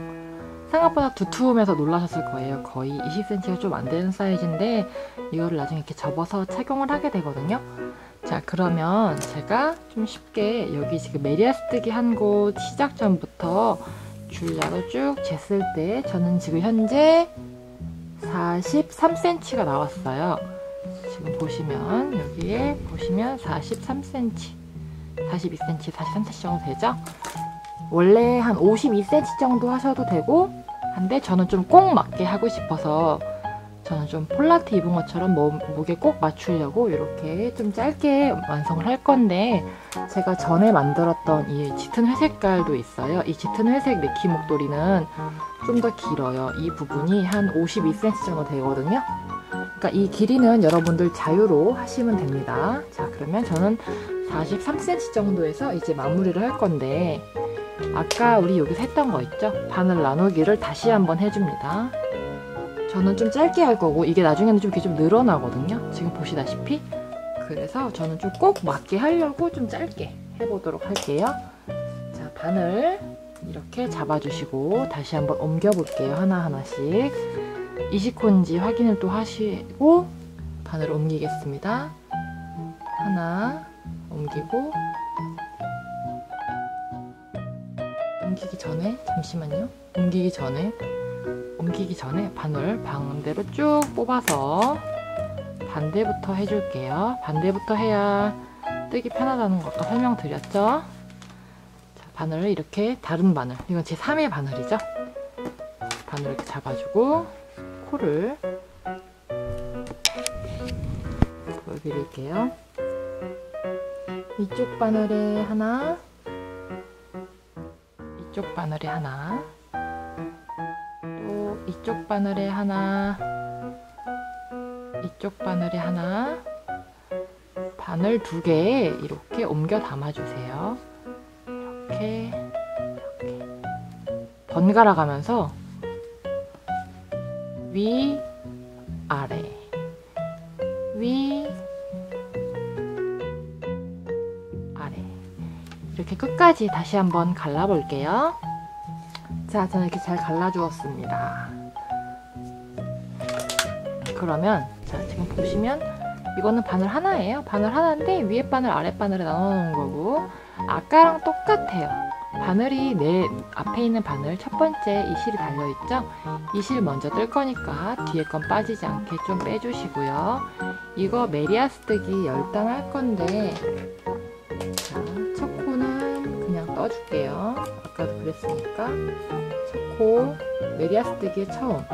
생각보다 두툼해서 놀라셨을 거예요. 거의 20cm가 좀 안 되는 사이즈인데 이거를 나중에 이렇게 접어서 착용을 하게 되거든요. 자, 그러면 제가 좀 쉽게 여기 지금 메리아스뜨기 한 곳 시작 전부터 줄자로 쭉 쟀을 때 저는 지금 현재 43cm가 나왔어요. 지금 보시면 여기에 보시면 43cm, 42cm, 43cm 정도 되죠? 원래 한 52cm 정도 하셔도 되고, 한데 저는 좀 꼭 맞게 하고 싶어서 저는 좀 폴라티 입은 것처럼 목에 꼭 맞추려고 이렇게 좀 짧게 완성을 할 건데, 제가 전에 만들었던 이 짙은 회색깔도 있어요. 이 짙은 회색 네키 목도리는 좀 더 길어요. 이 부분이 한 52cm 정도 되거든요. 그러니까 이 길이는 여러분들 자유로 하시면 됩니다. 자, 그러면 저는 43cm 정도에서 이제 마무리를 할 건데, 아까 우리 여기서 했던 거 있죠? 바늘 나누기를 다시 한번 해줍니다. 저는 좀 짧게 할 거고 이게 나중에는 좀 이렇게 좀 늘어나거든요. 지금 보시다시피. 그래서 저는 좀 꼭 맞게 하려고 좀 짧게 해보도록 할게요. 자, 바늘 이렇게 잡아주시고 다시 한번 옮겨 볼게요. 하나하나씩 20호인지 확인을 또 하시고 바늘을 옮기겠습니다. 하나 옮기고, 옮기기 전에 잠시만요. 옮기기 전에 바늘 반대로 쭉 뽑아서 반대부터 해줄게요. 반대부터 해야 뜨기 편하다는 거 아까 설명드렸죠? 자, 바늘을 이렇게, 다른 바늘, 이건 제 3의 바늘이죠? 바늘을 이렇게 잡아주고 코를 보여드릴게요. 이쪽 바늘에 하나, 이쪽 바늘에 하나, 또 이쪽 바늘에 하나, 이쪽 바늘에 하나, 바늘 2개 이렇게 옮겨 담아주세요. 이렇게 번갈아 가면서 위, 아래, 위, 아래, 이렇게 끝까지 다시 한번 갈라볼게요. 자, 저는 이렇게 잘 갈라주었습니다. 그러면 자, 지금 보시면 이거는 바늘 하나예요. 바늘 하나인데 위에 바늘 아래 바늘을 나눠 놓은 거고, 아까랑 똑같아요. 바늘이 내 앞에 있는 바늘 첫 번째 이 실이 달려있죠? 이 실 먼저 뜰 거니까 뒤에 건 빠지지 않게 좀 빼주시고요. 이거 메리아스뜨기 10단 할 건데, 자, 첫 코는 그냥 떠줄게요. 아까도 그랬으니까. 첫 코 메리아스뜨기의 처음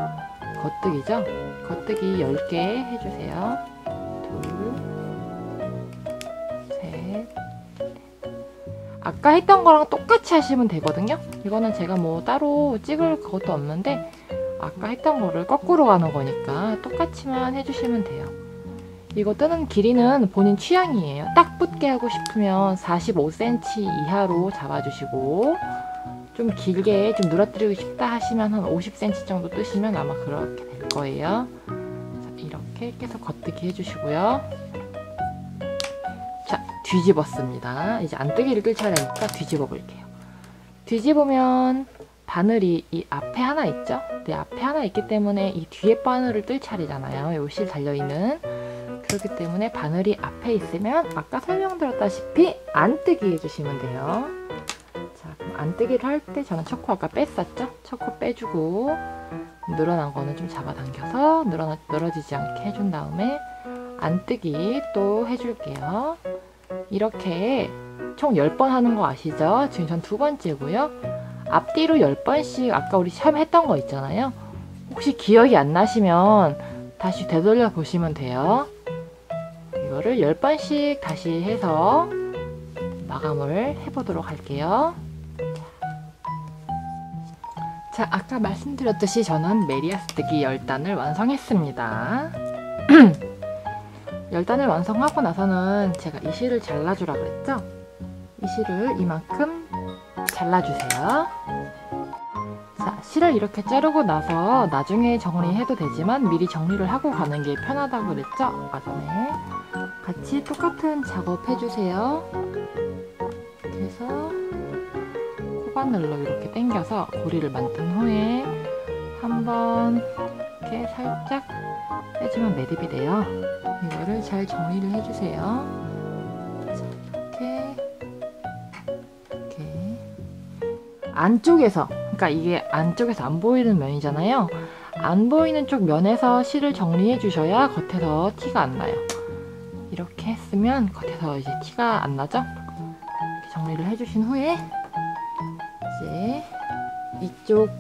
겉뜨기죠? 겉뜨기 10개 해주세요. 둘, 셋. 아까 했던 거랑 똑같이 하시면 되거든요. 이거는 제가 뭐 따로 찍을 것도 없는데 아까 했던 거를 거꾸로 가는 거니까 똑같이만 해주시면 돼요. 이거 뜨는 길이는 본인 취향이에요. 딱 붙게 하고 싶으면 45cm 이하로 잡아주시고, 좀 길게 좀 늘어뜨리고 싶다 하시면 한 50cm 정도 뜨시면 아마 그렇게 될 거예요. 자, 이렇게 계속 겉뜨기 해주시고요. 자, 뒤집었습니다. 이제 안뜨기를 뜰 차례니까 뒤집어 볼게요. 뒤집으면 바늘이 이 앞에 하나 있죠? 네, 앞에 하나 있기 때문에 이 뒤에 바늘을 뜰 차례잖아요. 요 실 달려있는. 그렇기 때문에 바늘이 앞에 있으면 아까 설명드렸다시피 안뜨기 해주시면 돼요. 자, 그럼 안뜨기를 할 때 저는 초코 아까 뺐었죠? 초코 빼주고 늘어난 거는 좀 잡아당겨서 늘어지지 않게 해준 다음에 안뜨기 또 해줄게요. 이렇게 총 10번 하는 거 아시죠? 지금 전 2번째고요. 앞뒤로 10번씩 아까 우리 처음 했던 거 있잖아요. 혹시 기억이 안 나시면 다시 되돌려 보시면 돼요. 이거를 10번씩 다시 해서 마감을 해보도록 할게요. 자, 아까 말씀드렸듯이 저는 메리아스뜨기 10단을 완성했습니다. 10단을 완성하고 나서는 제가 이 실을 잘라주라 그랬죠? 이 실을 이만큼 잘라주세요. 자, 실을 이렇게 자르고 나서 나중에 정리해도 되지만 미리 정리를 하고 가는 게 편하다고 그랬죠? 아까 전에. 같이 똑같은 작업 해주세요. 그래서 코바늘로 이렇게 당겨서 고리를 만든 후에 한번 이렇게 살짝 빼주면 매듭이 돼요. 이거를 잘 정리를 해주세요. 이렇게 안쪽에서, 그러니까 이게 안쪽에서 안 보이는 면이잖아요. 안 보이는 쪽 면에서 실을 정리해 주셔야 겉에서 티가 안 나요. 이렇게 했으면 겉에서 이제 티가 안 나죠? 이렇게 정리를 해주신 후에 이제 이쪽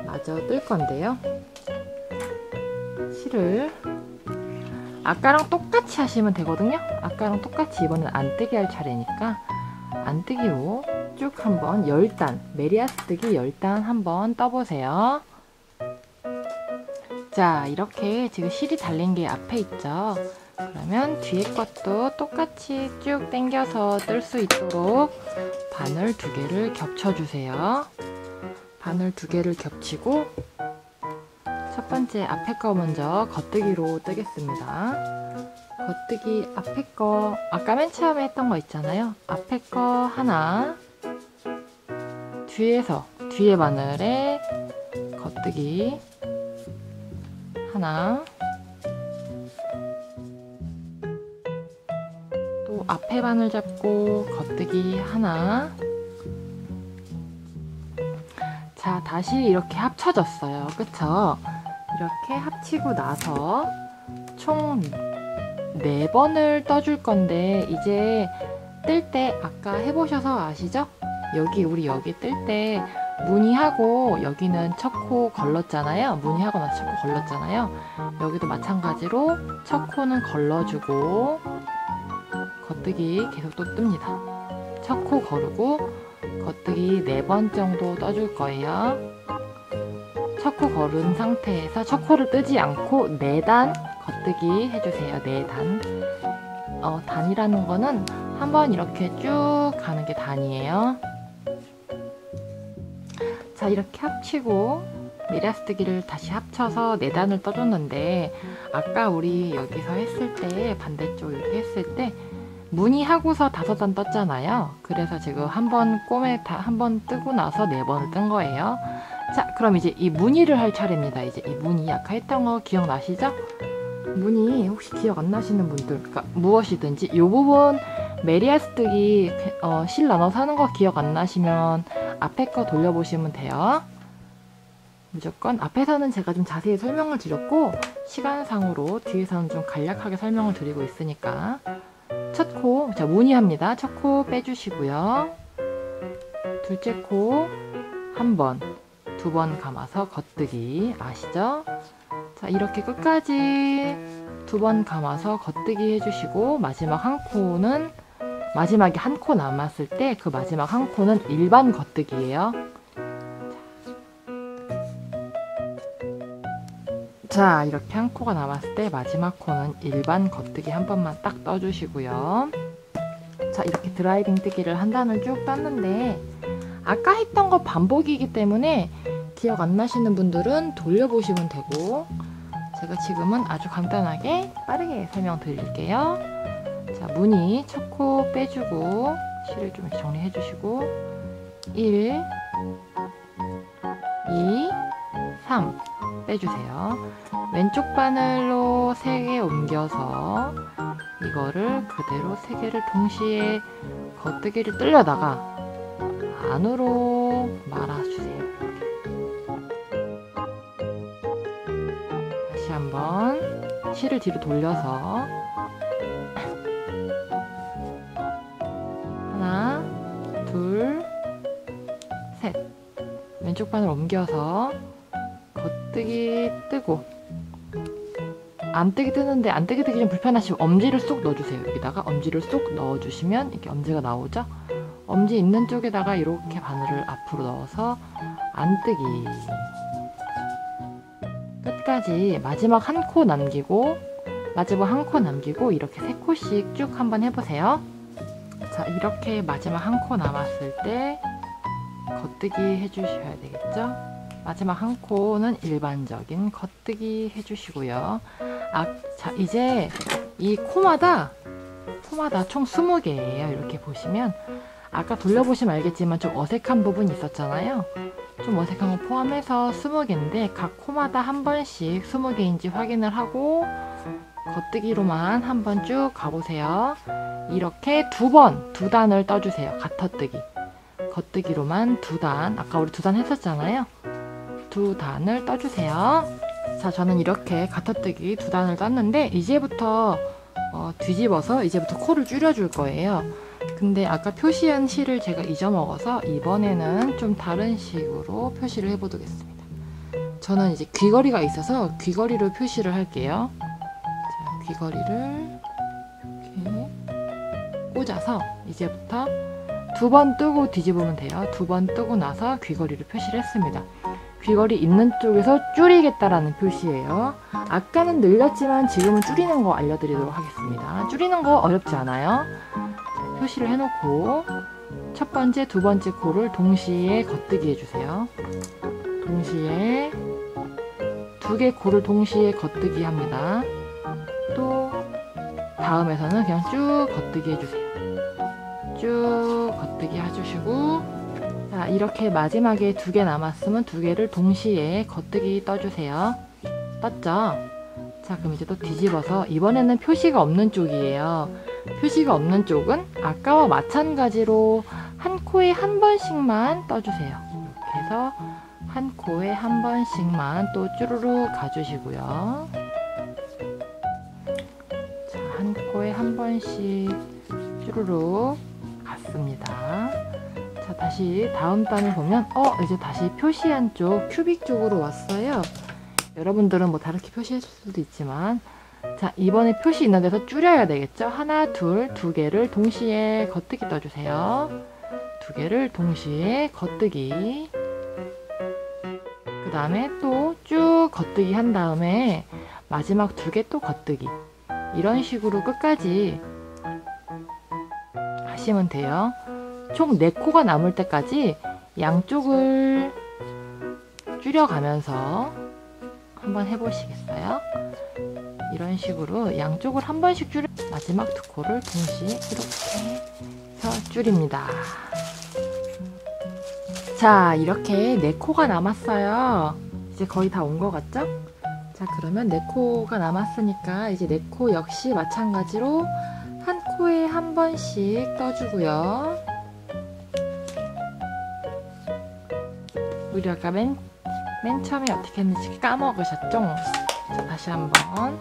마저 뜰 건데요. 실을 아까랑 똑같이 하시면 되거든요. 아까랑 똑같이 이번엔 안뜨기 할 차례니까 안뜨기로 쭉 한번 10단, 메리아스뜨기 10단 한번 떠보세요. 자, 이렇게 지금 실이 달린 게 앞에 있죠. 그러면 뒤에 것도 똑같이 쭉 당겨서 뜰 수 있도록 바늘 2개를 겹쳐주세요. 바늘 2개를 겹치고 첫 번째 앞에 거 먼저 겉뜨기로 뜨겠습니다. 겉뜨기 앞에 거 아까 맨 처음에 했던 거 있잖아요. 앞에 거 하나, 뒤에 바늘에 겉뜨기 하나, 또 앞에 바늘 잡고 겉뜨기 하나. 자, 다시 이렇게 합쳐졌어요. 그쵸? 이렇게 합치고 나서 총 4번을 떠줄 건데, 이제 뜰 때 아까 해보셔서 아시죠? 우리 여기 뜰 때 무늬하고 여기는 첫 코 걸렀잖아요. 무늬하고 나서 첫 코 걸렀잖아요. 여기도 마찬가지로 첫 코는 걸러주고 겉뜨기 계속 또 뜹니다. 첫 코 거르고 겉뜨기 4번 정도 떠줄 거예요. 첫 코 거른 상태에서 첫 코를 뜨지 않고 4단 겉뜨기 해주세요. 4단. 단이라는 거는 한번 이렇게 쭉 가는 게 단이에요. 자, 이렇게 합치고 메리아스뜨기를 다시 합쳐서 4단을 떠줬는데, 아까 우리 여기서 했을 때 반대쪽 이렇게 했을 때 무늬하고서 5단 떴잖아요. 그래서 지금 한번 뜨고 나서 4번을 뜬 거예요. 자, 그럼 이제 이 무늬를 할 차례입니다. 이제 이 무늬 아까 했던 거 기억나시죠? 무늬 혹시 기억 안 나시는 분들, 그러니까 무엇이든지 이 부분 메리아스뜨기 실 나눠서 하는 거 기억 안 나시면 앞에 거 돌려보시면 돼요. 무조건 앞에서는 제가 좀 자세히 설명을 드렸고 시간상으로 뒤에서는 좀 간략하게 설명을 드리고 있으니까. 첫 코, 자, 무늬합니다. 첫 코 빼주시고요. 둘째 코 1번, 2번 감아서 겉뜨기 아시죠? 자, 이렇게 끝까지 2번 감아서 겉뜨기 해주시고 마지막 한 코는 마지막에 한 코 남았을 때 그 마지막 한 코는 일반 겉뜨기예요. 자, 이렇게 한 코가 남았을 때 마지막 코는 일반 겉뜨기 한 번만 딱 떠주시고요. 자, 이렇게 드라이빙 뜨기를 한 단을 쭉 땄는데 아까 했던 거 반복이기 때문에 기억 안 나시는 분들은 돌려보시면 되고, 제가 지금은 아주 간단하게 빠르게 설명드릴게요. 자, 무늬 첫 코 빼주고 실을 좀 정리해 주시고 1, 2, 3 빼주세요. 왼쪽 바늘로 3개 옮겨서 이거를 그대로 3개를 동시에 겉뜨기를 뜰려다가 안으로 말아주세요. 다시 한번 실을 뒤로 돌려서 하나, 둘, 셋. 왼쪽 바늘 옮겨서 겉뜨기 뜨고, 안 뜨기 뜨는데 안 뜨기 뜨기 좀 불편하시면 엄지를 쏙 넣어주세요. 여기다가 엄지를 쏙 넣어주시면 이렇게 엄지가 나오죠? 엄지 있는 쪽에다가 이렇게 바늘을 앞으로 넣어서 안 뜨기. 끝까지 마지막 한 코 남기고, 마지막 한 코 남기고 이렇게 3코씩 쭉 한번 해보세요. 자, 이렇게 마지막 한 코 남았을 때 겉뜨기 해주셔야 되겠죠? 마지막 한 코는 일반적인 겉뜨기 해주시고요. 자, 이제 이 코마다 총 20개예요. 이렇게 보시면 아까 돌려보시면 알겠지만 좀 어색한 부분이 있었잖아요. 좀 어색한 거 포함해서 20개인데 각 코마다 한 번씩 20개인지 확인을 하고 겉뜨기로만 한번 쭉 가보세요. 이렇게 두 단을 떠주세요. 가터뜨기. 겉뜨기로만 2단. 아까 우리 2단 했었잖아요. 2단을 떠주세요. 자, 저는 이렇게 가터뜨기 2단을 떴는데 이제부터 뒤집어서 이제부터 코를 줄여줄 거예요. 근데 아까 표시한 실을 제가 잊어먹어서 이번에는 좀 다른 식으로 표시를 해보겠습니다. 저는 이제 귀걸이가 있어서 귀걸이로 표시를 할게요. 자, 귀걸이를 이렇게 꽂아서 이제부터 2번 뜨고 뒤집으면 돼요. 2번 뜨고 나서 귀걸이를 표시를 했습니다. 귀걸이 있는 쪽에서 줄이겠다라는 표시예요. 아까는 늘렸지만 지금은 줄이는 거 알려드리도록 하겠습니다. 줄이는 거 어렵지 않아요. 자, 표시를 해놓고 첫 번째, 두 번째 코를 동시에 겉뜨기 해주세요. 동시에 2개 코를 동시에 겉뜨기 합니다. 또 다음에서는 그냥 쭉 겉뜨기 해주세요. 쭉 겉뜨기 해주시고, 자, 이렇게 마지막에 2개 남았으면 2개를 동시에 겉뜨기 떠주세요. 떴죠? 자, 그럼 이제 또 뒤집어서 이번에는 표시가 없는 쪽이에요. 표시가 없는 쪽은 아까와 마찬가지로 한 코에 한 번씩만 떠주세요. 이렇게 해서 한 코에 한 번씩만 또 쭈루루 가주시고요. 자, 한 코에 한 번씩 쭈루루 갔습니다. 자, 다시 다음 단을 보면 이제 다시 표시한 쪽 큐빅 쪽으로 왔어요. 여러분들은 뭐 다르게 표시했을 수도 있지만, 자, 이번에 표시 있는 데서 줄여야 되겠죠? 하나, 둘, 2개를 동시에 겉뜨기 떠주세요. 2개를 동시에 겉뜨기. 그 다음에 또 쭉 겉뜨기 한 다음에 마지막 2개 또 겉뜨기. 이런 식으로 끝까지 하시면 돼요. 총 4코가 남을 때까지 양쪽을 줄여가면서 한번 해보시겠어요? 이런 식으로 양쪽을 한 번씩 줄여 마지막 2코를 동시에 이렇게 해서 줄입니다. 자, 이렇게 4코가 남았어요. 이제 거의 다 온 것 같죠? 자, 그러면 4코가 남았으니까 이제 4코 역시 마찬가지로 한 코에 한 번씩 떠주고요. 우리 아까 맨 처음에 어떻게 했는지 까먹으셨죠? 자, 다시 한번.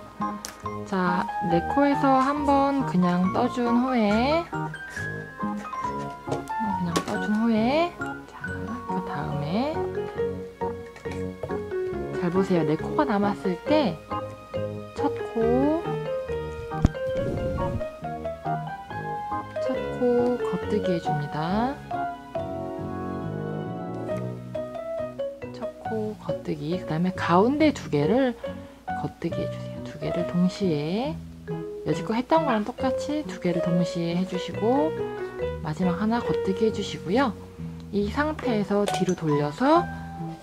자, 4코에서 한 번 그냥 떠준 후에 자, 그 다음에 잘 보세요. 4코가 남았을 때 첫 코, 코 겉뜨기 해줍니다. 첫 코 겉뜨기, 그 다음에 가운데 두 개를 겉뜨기 해주세요. 두 개를 동시에, 여지껏 했던 거랑 똑같이 두 개를 동시에 해주시고, 마지막 하나 겉뜨기 해주시고요. 이 상태에서 뒤로 돌려서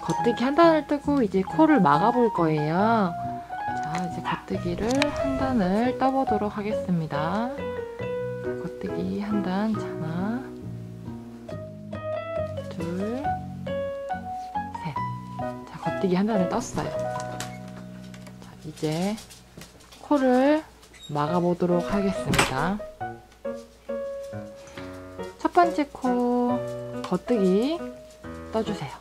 겉뜨기 한 단을 뜨고 이제 코를 막아볼 거예요. 자, 이제 겉뜨기를 한 단을 떠보도록 하겠습니다. 겉뜨기 한 단, 하나, 둘, 셋. 자, 겉뜨기 한 단을 떴어요. 자, 이제 코를 막아보도록 하겠습니다. 첫 번째 코 겉뜨기 떠주세요.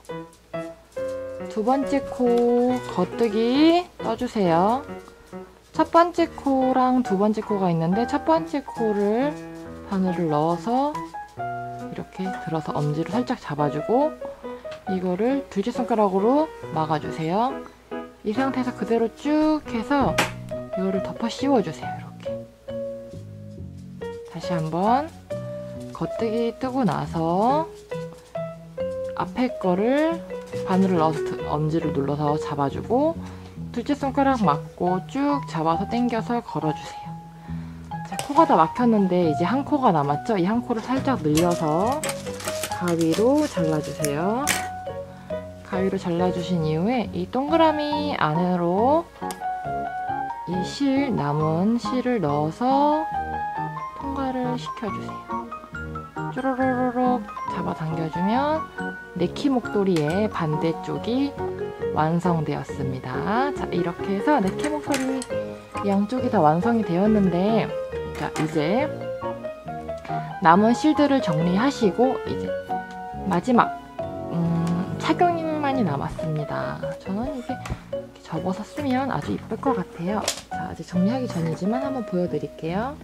두 번째 코 겉뜨기 떠주세요. 첫 번째 코랑 두 번째 코가 있는데 첫 번째 코를 바늘을 넣어서 이렇게 들어서 엄지로 살짝 잡아주고 이거를 둘째 손가락으로 막아주세요. 이 상태에서 그대로 쭉 해서 이거를 덮어 씌워주세요. 이렇게 다시 한번 겉뜨기 뜨고 나서 앞에 거를 바늘을 넣어서 엄지를 눌러서 잡아주고 둘째 손가락 막고 쭉 잡아서 당겨서 걸어주세요. 자, 코가 다 막혔는데 이제 한 코가 남았죠? 이 한 코를 살짝 늘려서 가위로 잘라주세요. 가위로 잘라주신 이후에 이 동그라미 안으로 이 남은 실을 넣어서 통과를 시켜주세요. 쪼로로록 잡아당겨주면 네키 목도리의 반대쪽이 완성되었습니다. 자, 이렇게 해서 네키 목도리 양쪽이 다 완성이 되었는데, 자, 이제 남은 실들을 정리하시고 이제 마지막 착용만이 남았습니다. 저는 이게 접어서 쓰면 아주 이쁠 것 같아요. 자, 아직 정리하기 전이지만 한번 보여드릴게요.